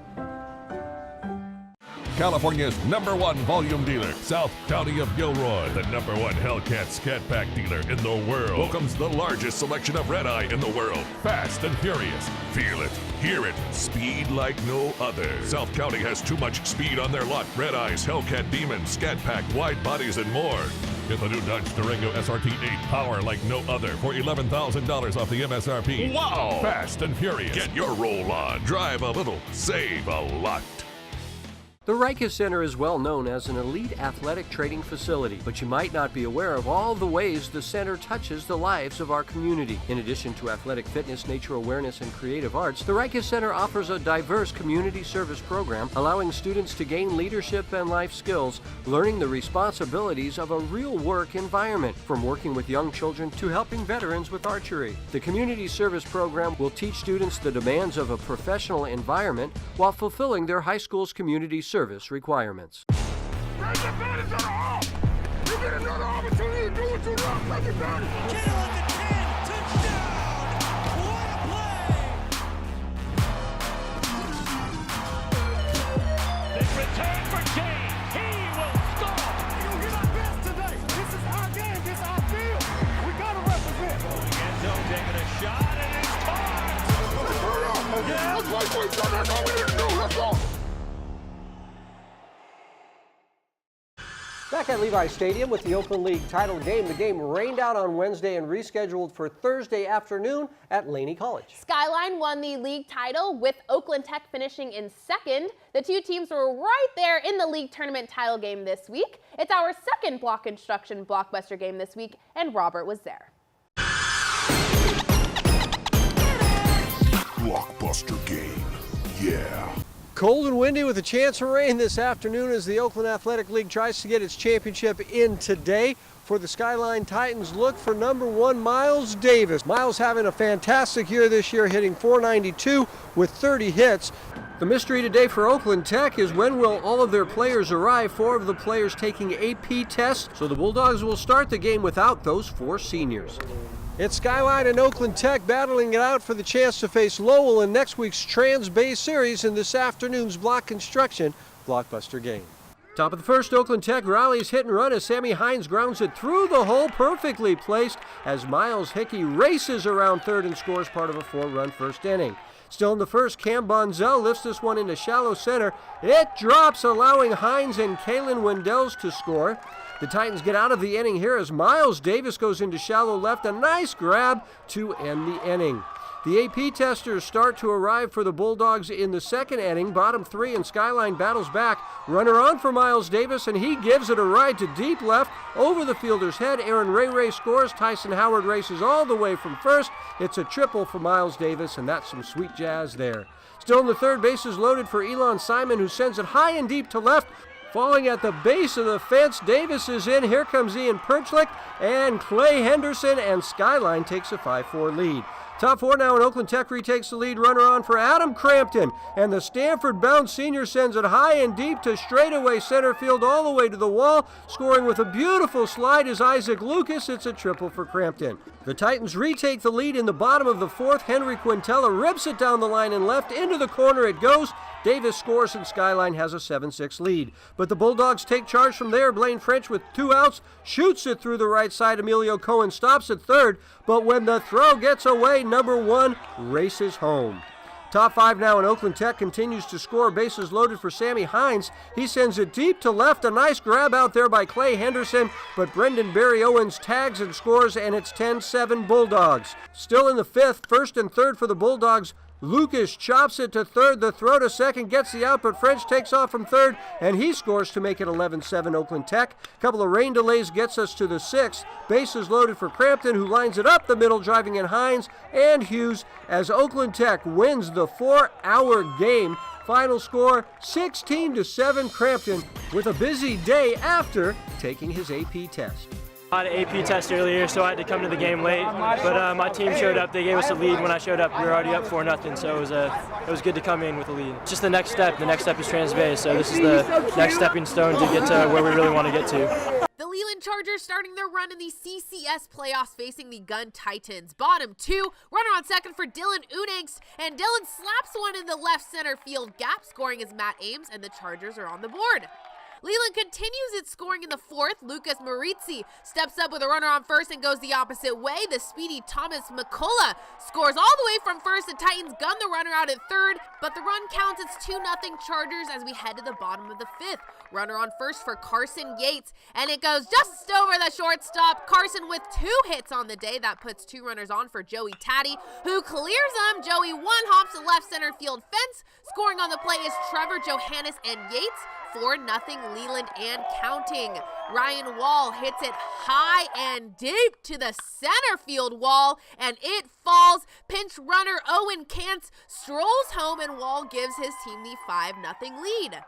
California's #1 volume dealer, South County of Gilroy, the #1 Hellcat Scat Pack dealer in the world, welcomes the largest selection of red-eye in the world. Fast and furious. Feel it. Hear it. Speed like no other. South County has too much speed on their lot. Red Eyes, Hellcat Demon, Scat Pack, wide bodies, and more. Get the new Dodge Durango SRT 8, power like no other, for $11,000 off the MSRP. Wow! Fast and furious. Get your roll on. Drive a little. Save a lot. The Rikus Center is well known as an elite athletic training facility, but you might not be aware of all the ways the center touches the lives of our community. In addition to athletic fitness, nature awareness, and creative arts, the Rikus Center offers a diverse community service program, allowing students to gain leadership and life skills, learning the responsibilities of a real work environment, from working with young children to helping veterans with archery. The community service program will teach students the demands of a professional environment while fulfilling their high school's community service requirements. Raise your banners on the off. You get another opportunity to do what you love. Raise your banners. Kittle at the 10. Touchdown. What a play. They return for James. He will score. We'll get our best today. This is our game. This is our field. We got to represent. Going end zone, taking a shot, and it's caught. Yeah, that's like we've done. That's all we need to do. Let's go. Back at Levi Stadium with the Oakland League title game. The game rained out on Wednesday and rescheduled for Thursday afternoon at Laney College. Skyline won the league title with Oakland Tech finishing in second. The two teams were right there in the league tournament title game this week. It's our second block construction blockbuster game this week, and Robert was there. Blockbuster game. Yeah. Cold and windy with a chance of rain this afternoon as the Oakland Athletic League tries to get its championship in today. For the Skyline Titans, look for #1 Miles Davis. Miles having a fantastic year this year, hitting .492 with 30 hits. The mystery today for Oakland Tech is when will all of their players arrive. 4 of the players taking AP tests, so the Bulldogs will start the game without those 4 seniors. It's Skyline and Oakland Tech battling it out for the chance to face Lowell in next week's Trans Bay Series in this afternoon's block construction blockbuster game. Top of the first, Oakland Tech rallies hit and run as Sammy Hines grounds it through the hole, perfectly placed as Miles Hickey races around third and scores part of a 4-run first inning. Still in the first, Cam Bonzel lifts this one into shallow center. It drops, allowing Hines and Kalen Wendells to score. The Titans get out of the inning here as Miles Davis goes into shallow left. A nice grab to end the inning. The AP testers start to arrive for the Bulldogs in the second inning. Bottom three and Skyline battles back. Runner on for Miles Davis, and he gives it a ride to deep left over the fielder's head. Aaron Ray scores. Tyson Howard races all the way from first. It's a triple for Miles Davis, and that's some sweet jazz there. Still in the third, bases loaded for Elon Simon, who sends it high and deep to left. Falling at the base of the fence, Davis is in. Here comes Ian Perchlik and Clay Henderson, and Skyline takes a 5-4 lead. Top four now, and Oakland Tech retakes the lead. Runner on for Adam Crampton, and the Stanford-bound senior sends it high and deep to straightaway center field all the way to the wall. Scoring with a beautiful slide is Isaac Lucas. It's a triple for Crampton. The Titans retake the lead in the bottom of the fourth. Henry Quintella rips it down the line and left. Into the corner it goes. Davis scores, and Skyline has a 7-6 lead. But the Bulldogs take charge from there. Blaine French with 2 outs shoots it through the right side. Emilio Cohen stops at third, but when the throw gets away, number 1 races home. Top five now, and Oakland Tech continues to score. Bases loaded for Sammy Hines. He sends it deep to left. A nice grab out there by Clay Henderson, but Brendan Barry Owens tags and scores, and it's 10-7 Bulldogs. Still in the fifth, first and third for the Bulldogs. Lucas chops it to third. The throw to second gets the out, but French takes off from third, and he scores to make it 11-7 Oakland Tech. Couple of rain delays gets us to the sixth. Bases loaded for Crampton, who lines it up the middle, driving in Hines and Hughes as Oakland Tech wins the 4-hour game. Final score 16-7 Crampton, with a busy day after taking his AP test. I had an AP test earlier, so I had to come to the game late. But my team showed up. They gave us a lead when I showed up. We were already up 4-0, so it was good to come in with a lead. Just the next step. The next step is Transbay, so this is the next stepping stone to get to where we really want to get to. The Leland Chargers starting their run in the CCS playoffs, facing the Gun Titans. Bottom two, runner on second for Dylan Unanks, and Dylan slaps one in the left center field gap, scoring as Matt Ames, and the Chargers are on the board. Leland continues its scoring in the fourth. Lucas Marizzi steps up with a runner on first and goes the opposite way. The speedy Thomas McCullough scores all the way from first. The Titans gun the runner out at third, but the run counts. It's 2-0 Chargers as we head to the bottom of the fifth. Runner on first for Carson Yates, and it goes just over the shortstop. Carson with 2 hits on the day. That puts 2 runners on for Joey Taddy, who clears them. Joey one-hops the left center field fence. Scoring on the play is Trevor Johannes and Yates. 4-0 Leland and counting. Ryan Wall hits it high and deep to the center field wall, and it falls. Pinch runner Owen Kantz strolls home, and Wall gives his team the 5-0 lead.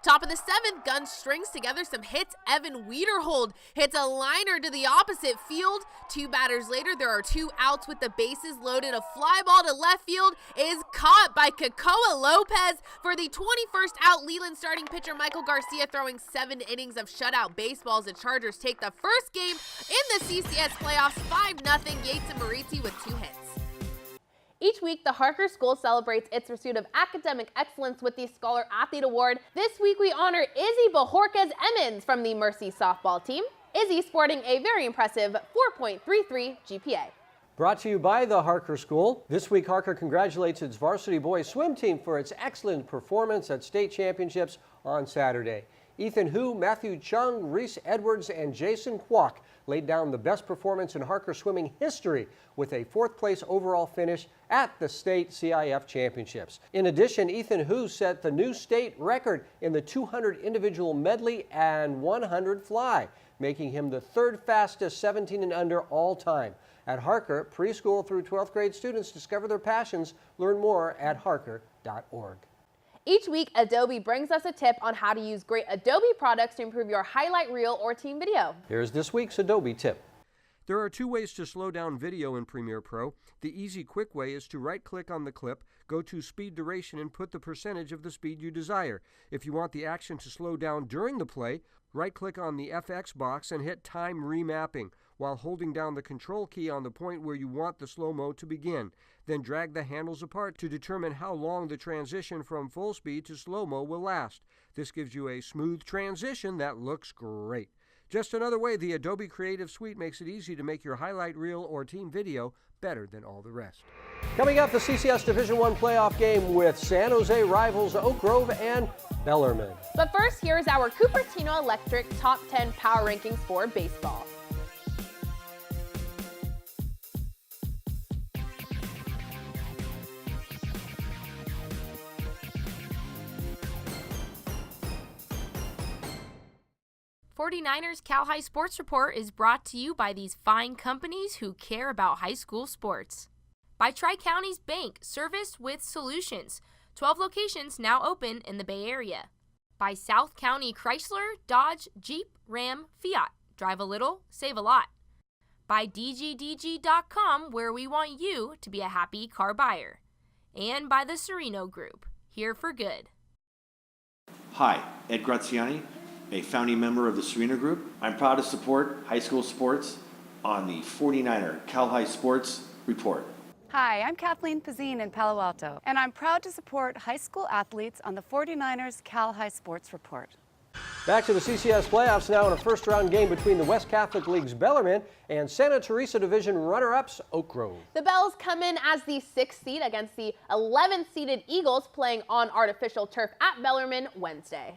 Top of the seventh, Gun strings together some hits. Evan Wiederhold hits a liner to the opposite field. 2 batters later, there are 2 outs with the bases loaded. A fly ball to left field is caught by Kakoa Lopez for the 21st out. Leland starting pitcher Michael Garcia throwing 7 innings of shutout baseballs. The Chargers take the first game in the CCS playoffs 5-0. Yates and Marizzi with 2 hits. Each week, the Harker School celebrates its pursuit of academic excellence with the Scholar Athlete Award. This week, we honor Izzy Bajorquez Emmons from the Mercy softball team. Izzy sporting a very impressive 4.33 GPA. Brought to you by the Harker School. This week, Harker congratulates its varsity boys swim team for its excellent performance at state championships on Saturday. Ethan Hu, Matthew Chung, Reese Edwards, and Jason Kwok laid down the best performance in Harker swimming history with a 4th place overall finish at the state CIF championships. In addition, Ethan Hu set the new state record in the 200 individual medley and 100 fly, making him the 3rd fastest 17 and under all time. At Harker, preschool through 12th grade students discover their passions. Learn more at harker.org. Each week, Adobe brings us a tip on how to use great Adobe products to improve your highlight reel or team video. Here's this week's Adobe tip. There are two ways to slow down video in Premiere Pro. The easy, quick way is to right-click on the clip, go to Speed Duration, and put the percentage of the speed you desire. If you want the action to slow down during the play, right-click on the FX box and hit Time Remapping while holding down the Control key on the point where you want the slow-mo to begin. Then drag the handles apart to determine how long the transition from full speed to slow-mo will last. This gives you a smooth transition that looks great. Just another way the Adobe Creative Suite makes it easy to make your highlight reel or team video better than all the rest. Coming up, the CCS Division I playoff game with San Jose rivals Oak Grove and Bellarmine. But first, here's our Cupertino Electric Top 10 Power Rankings for baseball. '49ers Cal High Sports Report is brought to you by these fine companies who care about high school sports. By Tri-Counties Bank, service with solutions. 12 locations now open in the Bay Area. By South County Chrysler, Dodge, Jeep, Ram, Fiat. Drive a little, save a lot. By DGDG.com, where we want you to be a happy car buyer. And by the Serino Group, here for good. Hi, Ed Graziani, a founding member of the Serino Group. I'm proud to support high school sports on the 49er Cal High Sports Report. Hi, I'm Kathleen Pazine in Palo Alto, and I'm proud to support high school athletes on the 49ers Cal High Sports Report. Back to the CCS playoffs now in a first-round game between the West Catholic League's Bellarmine and Santa Teresa Division runner-ups Oak Grove. The Bells come in as the 6th seed against the 11th-seeded Eagles playing on artificial turf at Bellarmine Wednesday.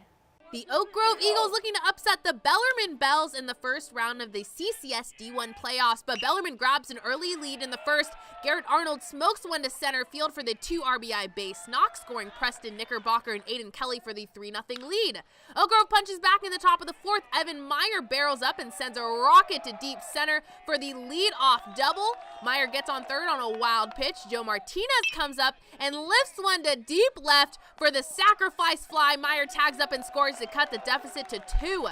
The Oak Grove Eagles looking to upset the Bellarmine Bells in the first round of the CCS D1 playoffs, but Bellarmine grabs an early lead in the first. Garrett Arnold smokes one to center field for the 2 RBI base knock, scoring Preston Knickerbocker and Aiden Kelly for the 3-0 lead. Oak Grove punches back in the top of the 4th. Evan Meyer barrels up and sends a rocket to deep center for the lead-off double. Meyer gets on third on a wild pitch. Joe Martinez comes up and lifts one to deep left for the sacrifice fly. Meyer tags up and scores to cut the deficit to 2.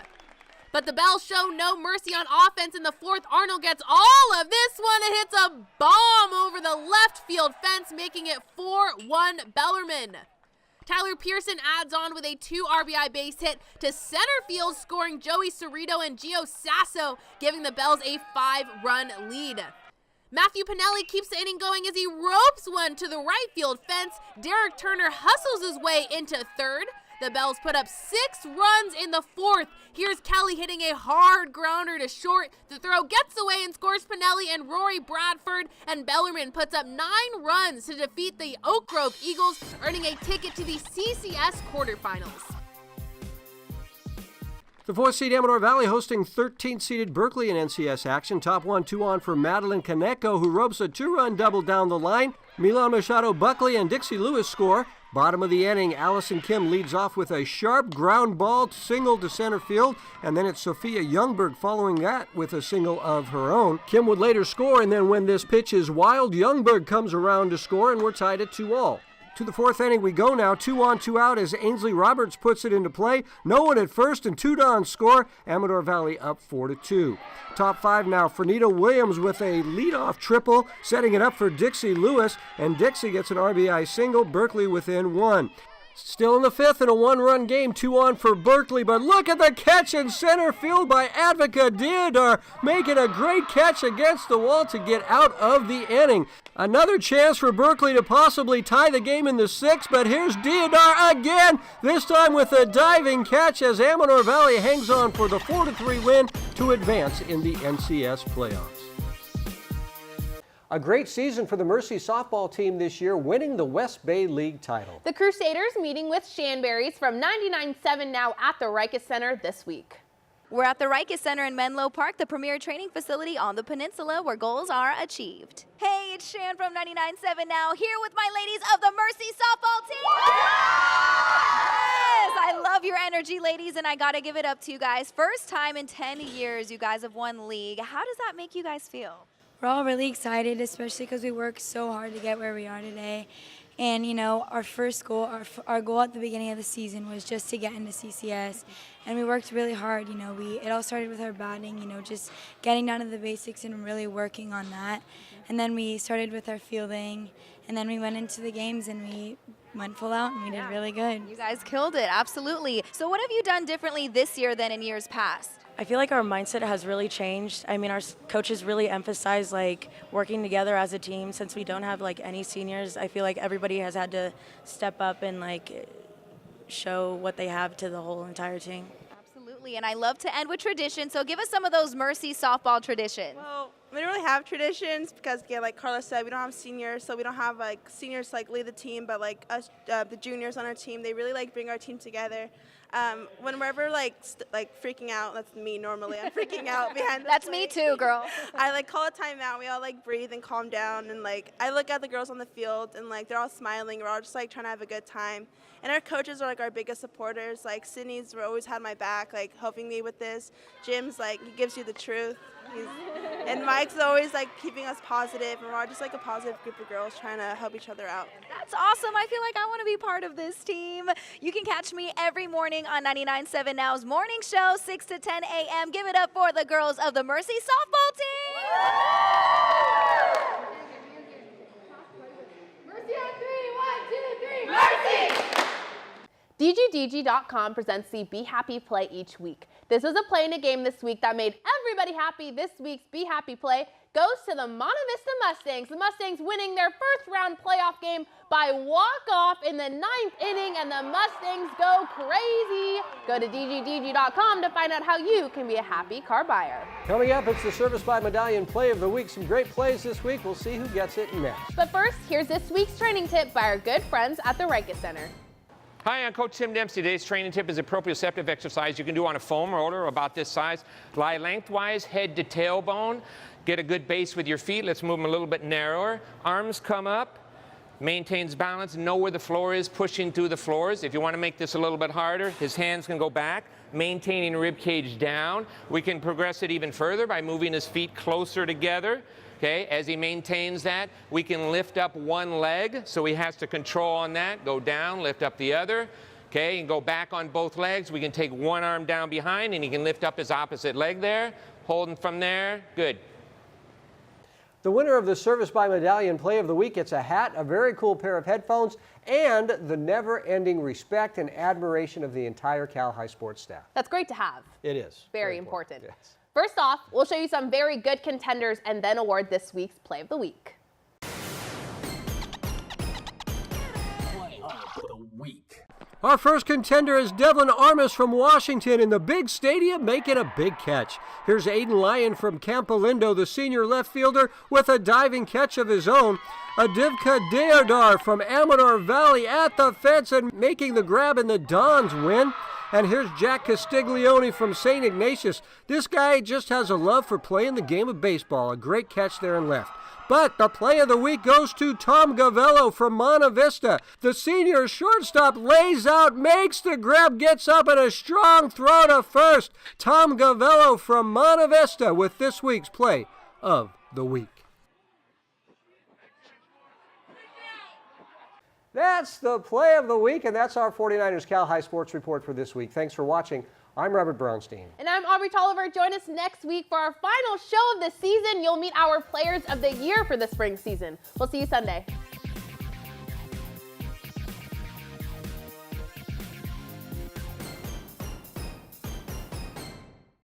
But the Bells show no mercy on offense in the 4th. Arnold gets all of this one and hits a bomb over the left field fence, making it 4-1 Bellarmine. Tyler Pearson adds on with a 2 RBI base hit to center field, scoring Joey Cerrito and Gio Sasso, giving the Bells a 5-run lead. Matthew Pinelli keeps the inning going as he ropes one to the right field fence. Derek Turner hustles his way into third. The Bells put up 6 runs in the 4th. Here's Kelly hitting a hard grounder to short. The throw gets away and scores Pinelli and Rory Bradford, and Bellarmine puts up 9 runs to defeat the Oak Grove Eagles, earning a ticket to the CCS quarterfinals. The 4th seed Amador Valley hosting 13th-seeded Berkeley in NCS action. Top 1, 2 on for Madeline Kaneko, who ropes a 2-run double down the line. Milan Machado Buckley and Dixie Lewis score. Bottom of the inning, Allison Kim leads off with a sharp ground ball single to center field, and then it's Sophia Youngberg following that with a single of her own. Kim would later score, and then when this pitch is wild, Youngberg comes around to score, and we're tied at 2-2. To the 4th inning we go now, 2 on, 2 out as Ainsley Roberts puts it into play. No one at first and 2 down score. Amador Valley up 4-2. Top 5 now, Fernita Williams with a leadoff triple, setting it up for Dixie Lewis, and Dixie gets an RBI single, Berkeley within 1. Still in the 5th in a 1-run game, 2 on for Berkeley, but look at the catch in center field by Advika Diodar, making a great catch against the wall to get out of the inning. Another chance for Berkeley to possibly tie the game in the 6th, but here's Diodar again, this time with a diving catch as Amador Valley hangs on for the 4-3 win to advance in the NCS playoffs. A great season for the Mercy softball team this year, winning the West Bay League title. The Crusaders meeting with Shanberries from 99.7 now at the Rikus Center this week. We're at the Rikus Center in Menlo Park, the premier training facility on the peninsula where goals are achieved. Hey, it's Shan from 99.7 now, here with my ladies of the Mercy softball team. Yes, I love your energy, ladies, and I gotta give it up to you guys. First time in 10 years you guys have won league. How does that make you guys feel? We're all really excited, especially because we worked so hard to get where we are today. And, you know, our first goal, our goal at the beginning of the season was just to get into CCS. And we worked really hard, you know. It all started with our batting, you know, just getting down to the basics and really working on that. And then we started with our fielding, and then we went into the games and we went full out and we did really good. You guys killed it, absolutely. So what have you done differently this year than in years past? I feel like our mindset has really changed. I mean, our coaches really emphasize like working together as a team. Since we don't have like any seniors, I feel like everybody has had to step up and like show what they have to the whole entire team. Absolutely, and I love to end with tradition, so give us some of those Mercy softball traditions. Well, we don't really have traditions because, again, like Carla said, we don't have seniors, so we don't have like seniors like lead the team, but like us, the juniors on our team, they really like bring our team together. When we're ever like freaking out, that's me normally. I'm freaking out behind the That's plate. me too, girl. I like call a timeout. We all like breathe and calm down, and like I look at the girls on the field, and like they're all smiling. We're all just like trying to have a good time. And our coaches are like our biggest supporters. Like Sydney's always had my back, like helping me with this. Jim's like he gives you the truth. And Mike's always like keeping us positive, and we're all just like a positive group of girls trying to help each other out. That's awesome. I feel like I want to be part of this team. You can catch me every morning on 99.7 Now's morning show, 6 to 10 a.m. Give it up for the girls of the Mercy softball team. Mercy on three. 1, 2, 3. Mercy! DGDG.com presents the Be Happy Play each week. This is a play in a game this week that made everybody happy. This week's Be Happy Play goes to the Monte Vista Mustangs. The Mustangs winning their first round playoff game by walk-off in the 9th inning, and the Mustangs go crazy. Go to DGDG.com to find out how you can be a happy car buyer. Coming up, it's the Service by Medallion Play of the Week. Some great plays this week. We'll see who gets it next. But first, here's this week's training tip by our good friends at the Rankin Center. Hi, I'm Coach Tim Dempsey. Today's training tip is a proprioceptive exercise you can do on a foam roller about this size. Lie lengthwise, head to tailbone. Get a good base with your feet. Let's move them a little bit narrower. Arms come up. Maintains balance. Know where the floor is, pushing through the floors. If you want to make this a little bit harder, his hands can go back. Maintaining rib cage down. We can progress it even further by moving his feet closer together. Okay, as he maintains that, we can lift up one leg, so he has to control on that. Go down, lift up the other. Okay, and go back on both legs. We can take one arm down behind, and he can lift up his opposite leg there. Holding from there, good. The winner of the Service by Medallion Play of the Week gets a hat, a very cool pair of headphones, and the never-ending respect and admiration of the entire Cal High sports staff. That's great to have. It is. Very important. Yes. First off, we'll show you some very good contenders and then award this week's Play of the Week. Play of the Week. Our first contender is Devlin Armas from Washington in the big stadium making a big catch. Here's Aiden Lyon from Campolindo, the senior left fielder, with a diving catch of his own. Adivka Deodar from Amador Valley at the fence and making the grab, and the Dons win. And here's Jack Castiglione from St. Ignatius. This guy just has a love for playing the game of baseball. A great catch there and left. But the Play of the Week goes to Tom Gavello from Monte Vista. The senior shortstop lays out, makes the grab, gets up, and a strong throw to first. Tom Gavello from Monte Vista with this week's Play of the Week. That's the Play of the Week, and that's our 49ers Cal High Sports Report for this week. Thanks for watching. I'm Robert Brownstein. And I'm Aubrey Tolliver. Join us next week for our final show of the season. You'll meet our Players of the Year for the spring season. We'll see you Sunday.